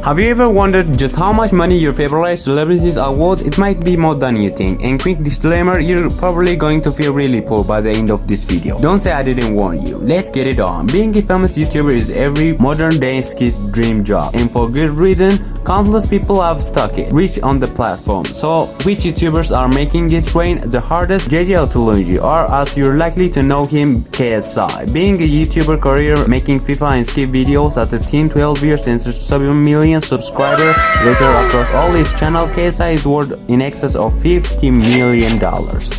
Have you ever wondered just how much money your favorite celebrities are worth? It might be more than you think. And quick disclaimer, you're probably going to feel really poor by the end of this video. Don't say I didn't warn you. Let's get it on. Being a famous YouTuber is every modern day kid's dream job. And for good reason, countless people have stuck it, rich on the platform. So, which YouTubers are making it rain the hardest? JJ Otulunji, or as you're likely to know him, KSI. Being a YouTuber career, making FIFA and skip videos at the 10-12 years and 7 million subscribers later across all his channel, KSI is worth in excess of $50 million.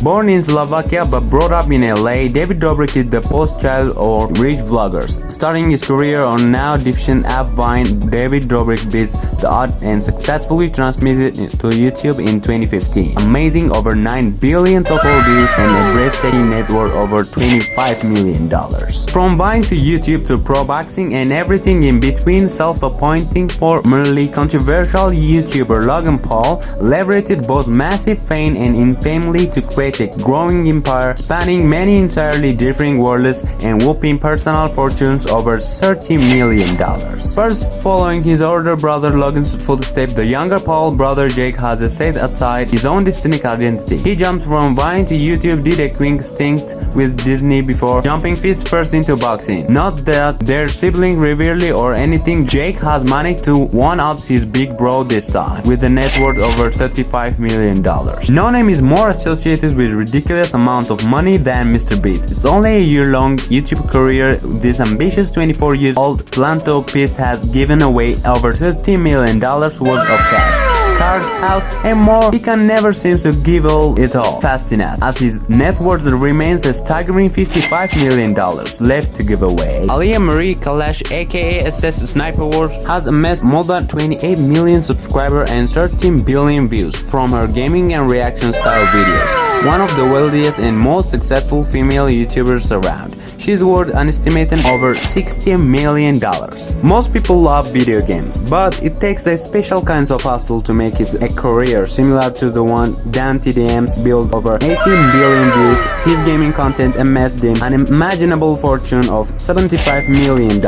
Born in Slovakia but brought up in LA, David Dobrik is the post child of rich vloggers. Starting his career on now deficient app Vine, David Dobrik beats the odds and successfully transmitted to YouTube in 2015, amazing over 9 billion total views and a breathtaking net worth over $25 million. From Vine to YouTube to pro boxing and everything in between, self-appointing formerly controversial YouTuber Logan Paul leveraged both massive fame and infamy to create a growing empire spanning many entirely different worlds and whooping personal fortunes over $30 million. First, following his older brother Logan's footsteps, the younger Paul brother Jake has set aside his own distinct identity. He jumped from Vine to YouTube, did a quick stint with Disney before jumping feet first into boxing. Not that they're sibling rivalry or anything, Jake has managed to one-up his big bro this time, with a net worth over $35 million. No name is more associated with ridiculous amount of money than Mr. Beast. It's only a year-long YouTube career. This ambitious 24-year-old philanthropist has given away over $30 million worth of cash, cars, house, and more. He can never seem to give it all fast enough, as his net worth remains a staggering $55 million left to give away. Alia Marie Kalash, aka SS Sniper Wars, has amassed more than 28 million subscribers and 13 billion views from her gaming and reaction style videos. One of the wealthiest and most successful female YouTubers around. She's worth an estimated over $60 million. Most people love video games, but it takes a special kinds of hustle to make it a career similar to the one Dan TDM's built over 18 billion views. His gaming content amassed him an unimaginable fortune of $75 million.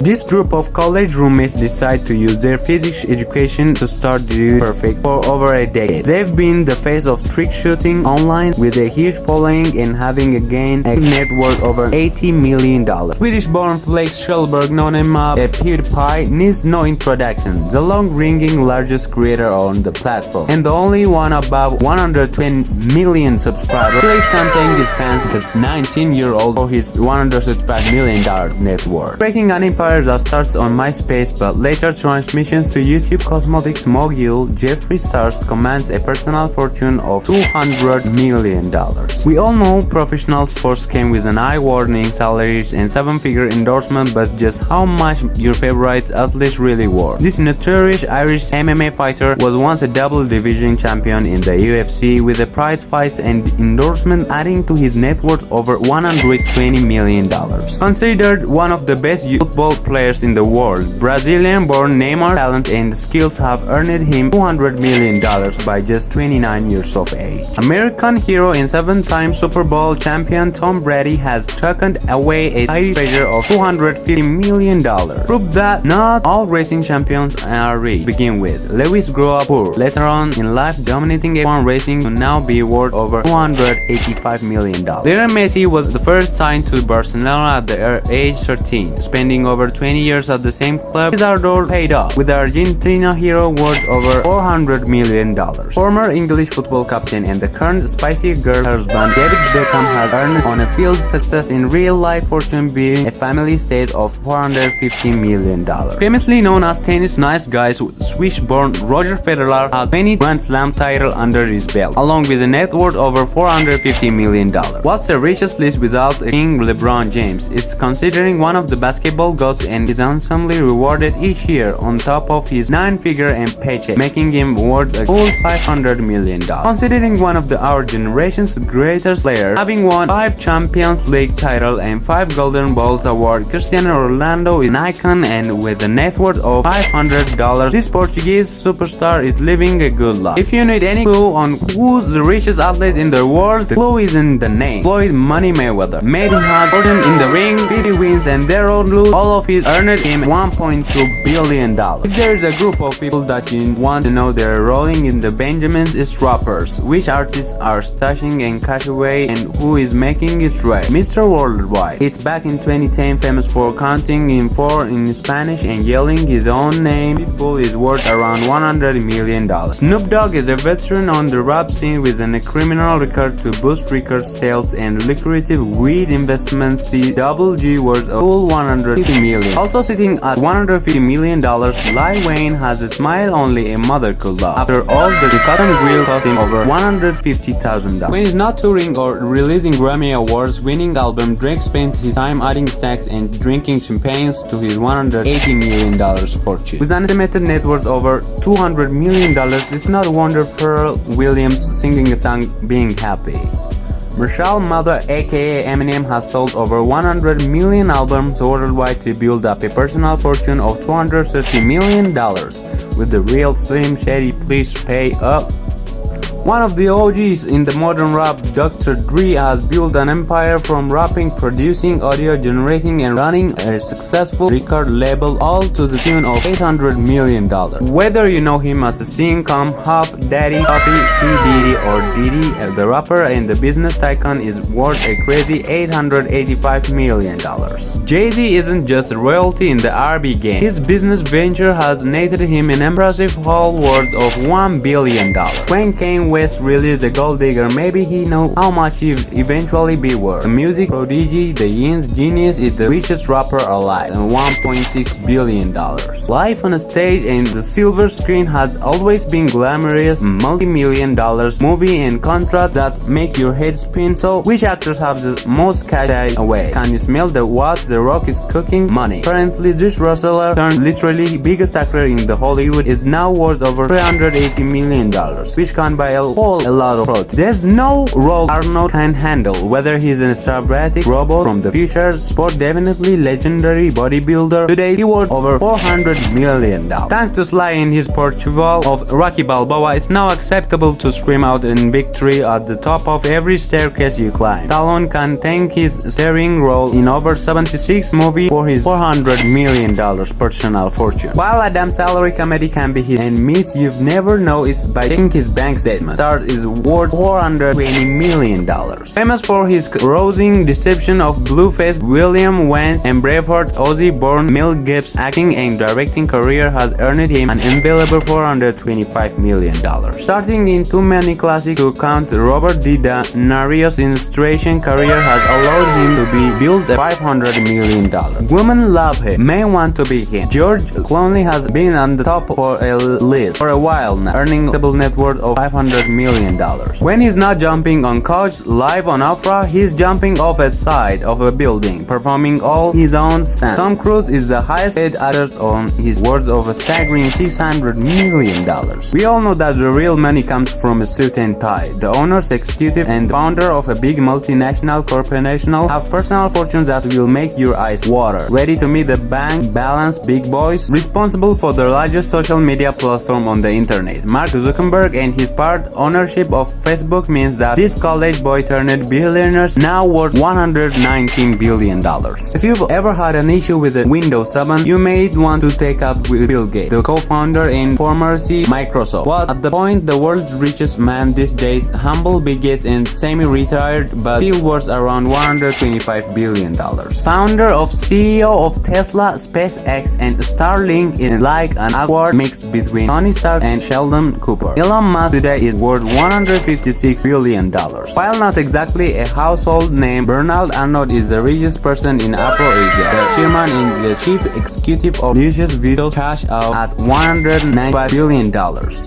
This group of college roommates decide to use their physics education to start the perfect for over a decade. They've been the face of trick shooting online with a huge following and having gained a net worth over $80 million. Swedish-born Flex Schellberg, known as PewDiePie, needs no introduction, the long-ringing largest creator on the platform, and the only one above 120 million subscribers. Flex can thank his fans, the 19-year-old, for his $135 million net worth. Breaking an empire that starts on MySpace but later transmissions to YouTube, cosmetics mogul Jeffree Star commands a personal fortune of $200 million. We all know professional sports came with an eye-warning salaries and seven-figure endorsement, but just how much your favorite athlete really worth. This notorious Irish MMA fighter was once a double division champion in the UFC, with a prize fight and endorsement adding to his net worth over $120 million. Considered one of the best football players in the world, Brazilian-born Neymar's talent and skills have earned him $200 million by just 29 years of age. American hero and seven-time Super Bowl champion Tom Brady has taken away a tidy treasure of $250 million. Proof that not all racing champions are rich to begin with. Lewis grew up poor, later on in life dominating F1 racing to now be worth over $285 million. Lionel Messi was the first signed to Barcelona at the age 13, spending over 20 years at the same club. His ardor paid off, with the Argentina hero worth over $400 million. Former English football captain and the current spicy girl husband David Beckham has earned on a field success in real-life fortune, being a family estate of $450 million. Famously known as tennis nice guy, Swiss-born Roger Federer had many Grand Slam titles under his belt, along with a net worth over $450 million. What's the richest list without King LeBron James? It's considering one of the basketball gods and is handsomely rewarded each year on top of his 9-figure and paycheck, making him worth a full $500 million. Considering one of our generation's greatest players, having won 5 Champions League titles and 5 Golden Balls awards, Cristiano Ronaldo is an icon, and with a net worth of $500, this sport Portuguese superstar is living a good life. If you need any clue on who's the richest athlete in the world, the clue is in the name. Floyd Money Mayweather. Made him hard fortune in the ring, 50 wins and zero lose. All of it earned him $1.2 billion. If there is a group of people that you want to know, they're rolling in the Benjamins, it's rappers. Which artists are stashing and cash away and who is making it right? Mr. Worldwide. It's back in 2010, famous for counting in 4 in Spanish and yelling his own name. Pitbull is worth around $100 million. Snoop Dogg is a veteran on the rap scene with a criminal record to boost record sales and lucrative weed investments. See Double G worth a full $150 million. Also sitting at $150 million, Lil Wayne has a smile only a mother could love. After all, the cotton grill cost him over $150,000. When he's not touring or releasing Grammy Awards winning album, Drake spent his time adding stacks and drinking champagnes to his $180 million fortune. With an estimated net worth over $200 million, it's not a wonder Pharrell Williams singing a song being happy. Marshall Mother aka Eminem has sold over 100 million albums worldwide to build up a personal fortune of $230 million. With the real Slim Shady, please pay up. One of the OGs in the modern rap, Dr. Dre, has built an empire from rapping, producing, audio generating and running a successful record label, all to the tune of $800 million. Whether you know him as a sing-com, Huff, Daddy, Puppy, P. Diddy or Diddy, the rapper and the business tycoon is worth a crazy $885 million. Jay-Z isn't just a royalty in the R&B game. His business venture has netted him an impressive haul worth of $1 billion. When Kanye West released The Gold Digger, maybe he knew how much he'd eventually be worth. The music prodigy, the Yin's genius, is the richest rapper alive, and $1.6 billion. Life on a stage and the silver screen has always been glamorous, multi-million-dollar movie and contracts that make your head spin. So, which actors have the most cash away? Can you smell what The Rock is cooking? Money. Currently, this Russell turned literally biggest actor in the Hollywood is now worth over $380 million, which can buy a lot of protein. There's no role Arnold can handle, whether he's an acrobatic robot from the future, sport definitely legendary bodybuilder. Today he worth over $400 million. Thanks to Sly and his portrayal of Rocky Balboa, it's now acceptable to scream out in victory at the top of every staircase you climb. Stallone can thank his starring role in over 76 movies for his $400 million personal fortune. While Adam's salary comedy can be hit and miss, you've never know it's by checking his bank statement. Star is worth $420 million. Famous for his rousing deception of Blueface, William Wentz, and Braveheart, Ozzy Bourne, Mel Gibson's acting and directing career has earned him an invaluable $425 million. Starting in too many classics to count, Robert De Niro's illustration career has allowed him to be billed at $500 million. Women love him, men want to be him. George Clooney has been on the top for a list for a while now, earning a double net worth of $500 million. When he's not jumping on couch live on opera, he's jumping off a side of a building, performing all his own stunts. Tom Cruise is the highest paid actor on his worth of a staggering $600 million. We all know that the real money comes from a suit and tie. The owners, executive and founder of a big multinational corporation have personal fortunes that will make your eyes water. Ready to meet the bank balance big boys responsible for the largest social media platform on the internet. Mark Zuckerberg and his part ownership of Facebook means that this college boy turned billionaire now worth $119 billion. If you've ever had an issue with the Windows 7, you may want to take up with Bill Gates, the co-founder and former CEO of Microsoft. Well, at the point the world's richest man these days, humble Bill Gates and semi-retired but still worth around $125 billion. Founder of CEO of Tesla, SpaceX and Starlink is like an awkward mix between Tony Stark and Sheldon Cooper. Elon Musk today is worth $156 billion. While not exactly a household name, Bernard Arnault is the richest person in Afro-Asia. The chairman and the chief executive of Richest Video cash out at $195 billion.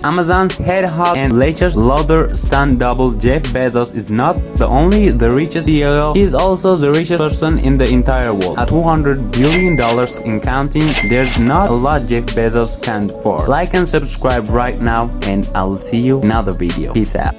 Amazon's head hog and latest leather stunt double Jeff Bezos is not the richest CEO, he is also the richest person in the entire world. At $200 billion in counting, there's not a lot Jeff Bezos can afford. Like and subscribe right now and I'll see you in another video. Peace out.